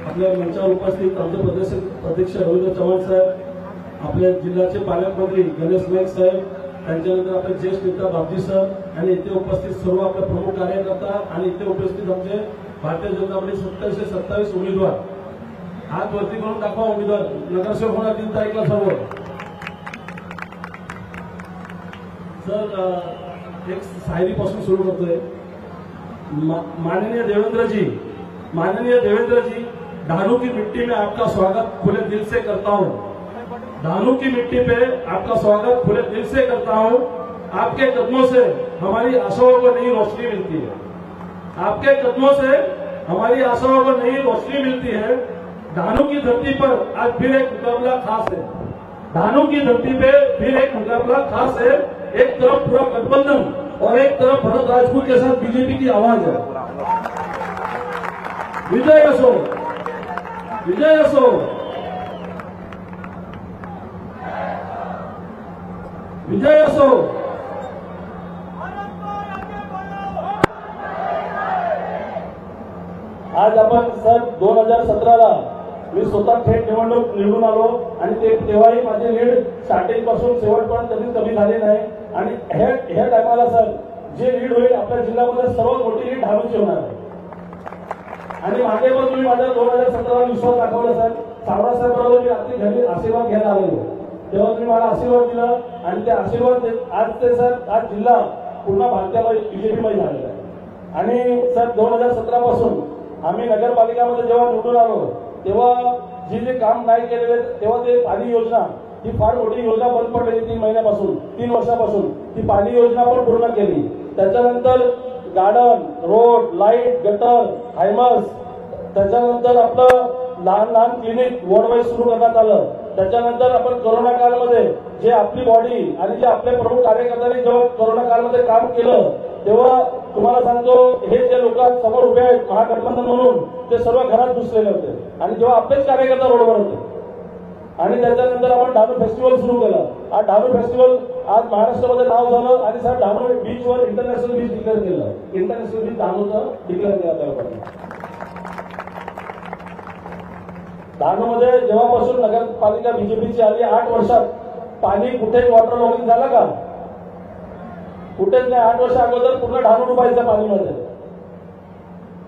आपल्या मंचावर उपस्थित आमचे प्रदेश अध्यक्ष रवींद्र चव्हाण साहेब, आपल्या जिल्ह्याचे पालकमंत्री गणेश नाईक साहेब, त्यांच्यानंतर आपले ज्येष्ठ नेता बापजी सर आणि इथे उपस्थित सर्व आपले प्रमुख कार्यकर्ता आणि इथे उपस्थित आमचे भारतीय जनता पार्टी 27 उमेदवार, हात वरती करून दाखवा उमेदवार नगरसेवक होणार 3 तारीखला सर्व. सर एक शायरी पासून सुरू करतोय. माननीय देवेंद्र जी, धानू की मिट्टी में आपका स्वागत खुले दिल से करता हूँ. धानू की मिट्टी पे आपका स्वागत खुले दिल से करता हूँ. आपके कदमों से हमारी आशाओं को नई रोशनी मिलती है. आपके कदमों से हमारी आशाओं को नई रोशनी मिलती है. धानू की धरती पर आज फिर एक मुकाबला खास है. धानू की धरती पे फिर एक मुकाबला खास है. एक तरफ पूरा गठबंधन और एक तरफ भरत राजपूत के साथ बीजेपी की आवाज है. विजय असो, विजय असो. विजय असो. आज आपण सर 2017ला मी स्वतः थेट निवडणूक निवडून आलो आणि तेव्हाही माझे लीड स्टार्टिंग पासून शेवटपर्यंत कधीच कमी झाले नाही. आणि ह्या टायमाला सर जे लीड होईल आपल्या जिल्ह्यामध्ये सर्वात मोठी लीड धानूची होणार आहे. आणि मागे पण तुम्ही माझ्या 2017ला विश्वास दाखवला सर. सावरा साहेब बरोबर मी रात्री घरी आशीर्वाद घ्यायला आलेलो, तेव्हा तुम्ही मला आशीर्वाद दिला आणि ते आशीर्वाद आज ते सर आज जिल्हा पुन्हा भारतीय बीजेपीमध्ये झालेला आहे. आणि सर 2017 पासून आम्ही नगरपालिकामध्ये जेव्हा निवडून आलो तेव्हा जे काम नाही केलेले तेव्हा ते पाणी योजना ही फार मोठी योजना बंद पडलेली 3 वर्षापासून ती पाणी योजना पण पूर्ण केली. त्याच्यानंतर garden, road, light, gutter, high mast, त्याच्यानंतर आपलं लहान क्लिनिक वॉर्ड वाईज सुरू करण्यात आलं. त्याच्यानंतर आपण कोरोना काळामध्ये जे आपली बॉडी आणि जे आपले प्रमुख कार्यकर्त्यांनी जेव्हा कोरोना काळामध्ये काम केलं तेव्हा तुम्हाला सांगतो हे जे लोक समोर उभे आहेत महागठबंधन म्हणून ते सर्व घरात घुसलेले होते आणि जेव्हा आपलेच कार्यकर्ता रोडवर होते. आणि त्याच्यानंतर आपण धानू फेस्टिवल सुरू केलं. आज धानू फेस्टिवल आज महाराष्ट्रामध्ये नाव झालं आणि सर धानू बीचवर इंटरनॅशनल बीच डिक्लेअर केलं. इंटरनॅशनल बीच धानूचं डिक्लेअर केलं त्याला. धानूमध्ये जेव्हापासून नगरपालिका बीजेपीची आली 8 वर्षात पाणी कुठेच वॉटर लॉगिंग झालं का? कुठेच नाही. 8 वर्ष अगोदर पूर्ण धानू डुबायचं पाणीमध्ये.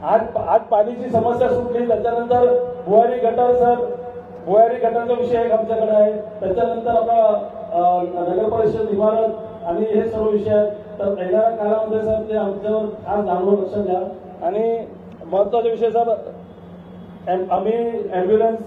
आज पाणीची समस्या सुटली. त्याच्यानंतर भुयारी गटर सर, भुयारी गटारचा विषय एक आमच्याकडे आहे. त्याच्यानंतर आता नगर परिषद इमारत आणि हे सर्व विषय आहेत. तर येणाऱ्या काळामध्ये सर ते आमच्यावर आज धानूवर लक्ष द्या. आणि महत्वाचा विषय सर आम्ही अँब्युलन्स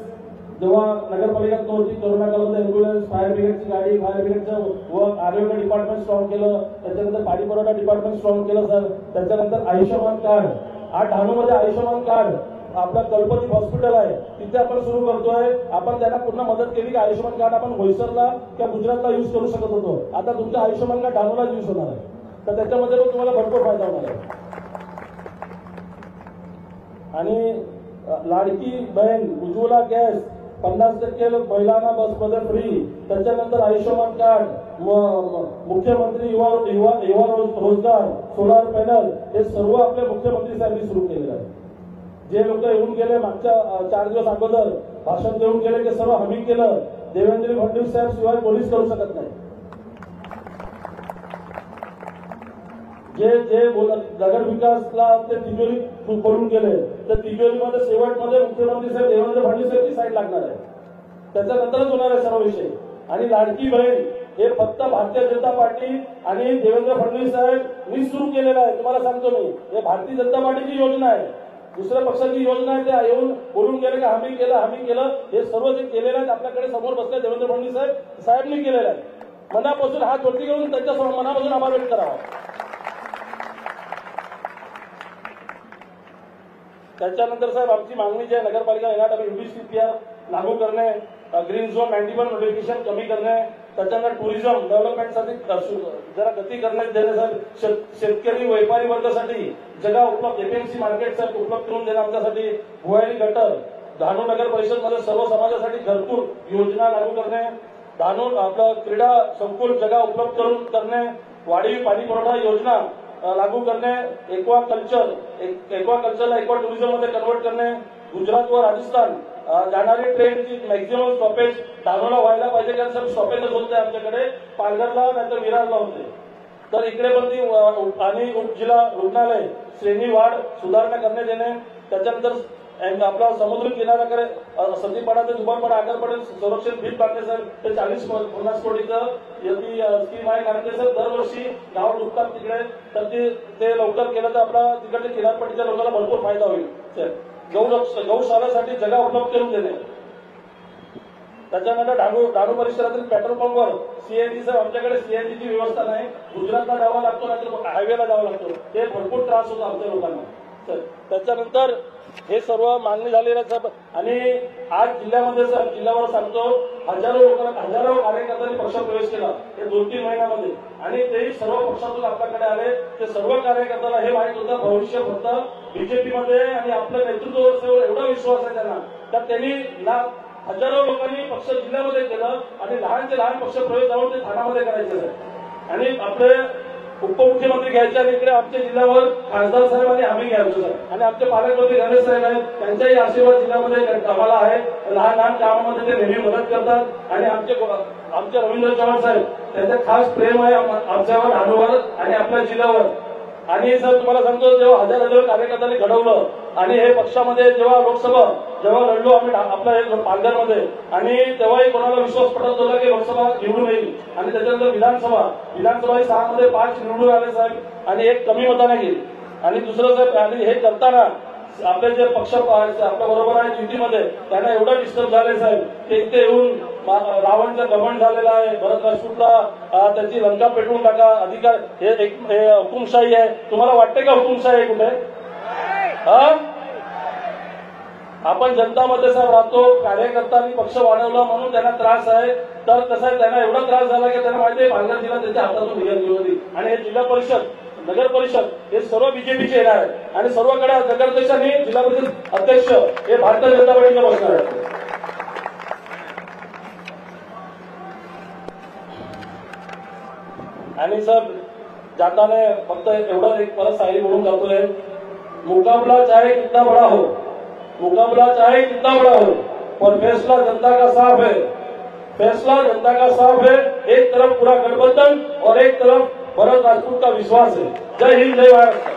जेव्हा नगरपालिकेत नव्हती कोरोना काळामध्ये अँब्युलन्स, फायर ब्रिगेडची गाडी, फायर ब्रिगेडचं व आरोग्य डिपार्टमेंट स्ट्रॉंग केलं. त्याच्यानंतर पाणी पुरवठा डिपार्टमेंट स्ट्रॉंग केलं सर. त्याच्यानंतर आयुष्यमान कार्ड, आज धानूमध्ये आयुष्यमान कार्ड आपला कल्पती हॉस्पिटल आहे तिथे आपण सुरू करतोय. आपण त्यांना पूर्ण मदत केली की आयुष्यमान कार्ड आपण म्हैसूरला किंवा गुजरातला युज करू शकत होतो. आता तुमचं आयुष्यमान कार्ड धानूला युज होणार आहे. तर त्याच्यामध्ये पण तुम्हाला भरपूर फायदा होणार आहे. आणि लाडकी बहीण, उज्ज्वला गॅस, 50% महिलांना बसमध्ये फ्री. त्याच्यानंतर आयुष्यमान कार्ड, मुख्यमंत्री युवा रोजगार, सोलार पॅनल हे सर्व आपल्या मुख्यमंत्री साहेबांनी सुरू केलेलं आहे. जे लोक येऊन गेले मागच्या 4 दिवस अगोदर भाषण देऊन गेले ते सर्व हमी केलं. देवेंद्र फडणवीस साहेब शिवाय पोलीस करू शकत नाही. जे नगर विकासला ते तिजोरी करून गेले तर तिजोरीमध्ये शेवटमध्ये मुख्यमंत्री साहेब देवेंद्र फडणवीस साहेबची साईड लागणार आहे. त्याच्यानंतरच होणार आहे सर्व विषय. आणि लाडकी बहीण हे फक्त भारतीय जनता पार्टी आणि देवेंद्र फडणवीस साहेब सुरू केलेलं आहे. तुम्हाला सांगतो मी हे भारतीय जनता पार्टीची योजना आहे. दुसऱ्या पक्षाची योजना आहे ते येऊन बोलून गेले की आम्ही केलं. हे सर्व जे केलेलं आहे आपल्याकडे समोर बसले देवेंद्र फडणवीस साहेबांनी केलेलं आहे. मनापासून हात वरती घेऊन त्यांच्या मनापासून आभार व्यक्त करावा. त्याच्यानंतर साहेब आमची मागणी जी आहे नगरपालिका येणार UDCPR लागू करणे, ग्रीन झोन 91 नोटिफिकेशन कमी करणे, त्याच्यानंतर टुरिझम डेव्हलपमेंटसाठी जरा गती करण्यात देण्यासाठी शेतकरी व्यापारी वर्गासाठी जगा उपलब्ध एपीएमसी मार्केटसाठी उपलब्ध करून देणं आमच्यासाठी. भुयारी गटर, धानू नगर परिषदमध्ये सर्व समाजासाठी घरकुल योजना लागू करणे, धानू आपलं क्रीडा संकुल जगा उपलब्ध करून करणे, वाढीव पाणी पुरवठा योजना लागू करणे, एक्वा कल्चरला एक्वा टुरिझम मध्ये कन्वर्ट करणे, गुजरात व राजस्थान जाणारी ट्रेनची मॅक्झिमम स्टॉपेज धानोला व्हायला पाहिजे, कारण सर स्टॉपेजच होते आमच्याकडे पालघरला नाहीतर विरारला होते. तर इकडे पण ती आणि उपजिल्हा रुग्णालय श्रेणी वाढ सुधारणा करण्यात येणे. त्याच्यानंतर आपला समुद्र किनाऱ्याकडे सतीपाडा ते दुबारपाडा आगरपर्यंत संरक्षण भीत बांधणे सर, ते 40-50 कोटीचं स्कीम आहे. कारण ते सर दरवर्षी गाव डुबतात तिकडे, तर ते लवकर केलं तर आपला तिकडच्या किनारपट्टीच्या लोकांना भरपूर फायदा होईल. सर गौशालासाठी जागा उपलब्ध करून देणे. त्याच्यानंतर डाणू परिसरातील पेट्रोल पंपवर सीएनजी सर, आमच्याकडे सीएनजीची व्यवस्था नाही. गुजरातला जावं लागतो नाहीतर हायवेला जावं लागतो, ते भरपूर त्रास होतो आमच्या लोकांना. सर त्याच्यानंतर हे सर्व मागणी झालेलं आहे. आणि आज जिल्ह्यामध्ये सर जिल्ह्यावर सांगतो हजारो कार्यकर्त्यांनी पक्षात प्रवेश केला हे 2-3 महिन्यामध्ये, आणि तेही सर्व पक्षातून आपल्याकडे आले. ते सर्व कार्यकर्त्याला हे माहित होतं भविष्य फक्त बीजेपीमध्ये आणि आपल्या नेतृत्वावर एवढा विश्वास आहे त्यांना, तर त्यांनी हजारो लोकांनी पक्ष जिल्ह्यामध्ये केलं आणि लहानचे लहान पक्ष प्रवेश जाऊन ते ठाण्यामध्ये करायचे सर. आणि आपले उपमुख्यमंत्री घ्यायचे आणि इकडे आमच्या जिल्ह्यावर खासदार साहेबांनी हमी घ्यायचो सर. आणि आमचे पालकमंत्री गणेश साहेब आहेत, त्यांचाही आशीर्वाद जिल्ह्यामध्ये आम्हाला आहे. लहान लहान कामामध्ये ते नेहमी मदत करतात. आणि आमचे रवींद्र चव्हाण साहेब, त्यांचं खास प्रेम आहे आमच्यावर, धानोवर आणि आपल्या जिल्ह्यावर. आणि सर तुम्हाला सांगतो, जेव्हा हजार कार्यकर्त्यांनी घडवलं आणि हे पक्षामध्ये जेव्हा लोकसभा लढलो आम्ही आपल्या पालघरमध्ये, आणि तेव्हाही कोणाला विश्वास पटत होता की लोकसभा निवडून येईल. आणि त्याच्यानंतर विधानसभा 6 मध्ये 5 निवडून आले साहेब, आणि 1 कमी मताने गेली. आणि दुसरं साहेब, आणि हे करताना आपले जे पक्ष आपल्या बरोबर आहे युतीमध्ये, त्यांना एवढं डिस्टर्ब झाले साहेब की इथे येऊन रावणचा घमंड झालेला आहे. भरत राजपूतला त्याची लंका पेटवून टाका, अधिकार हे हुकुमशाही आहे. तुम्हाला वाटते का हुकुमशाही आहे कुठे? आपण जनतामध्ये साहेब राहतो, कार्यकर्त्यांनी पक्ष वाढवला म्हणून त्यांना त्रास आहे. तर कसं आहे, त्यांना एवढा त्रास झाला की त्यांना माहिती आहे पालघर जिल्हा त्यांच्या हातातून निघाली होती. आणि हे जिल्हा परिषद, नगर परिषद हे सर्व बीजेपीचे येणार आहे. आणि सर्वकडे नगराध्यक्ष आणि जिल्हा परिषद अध्यक्ष हे भारतीय जनता पार्टीचे बसणार आहेत. आणि सर जाताना फक्त एवढं एक परत सायरी बोलून जातोय, मुकाबला चाहे कितना बड़ा हो, पर फैसला जनता का साफ है. एक तरफ पूरा गठबंधन और एक तरफ भरत राजपूत का विश्वास है. जय हिंद, जय भारत.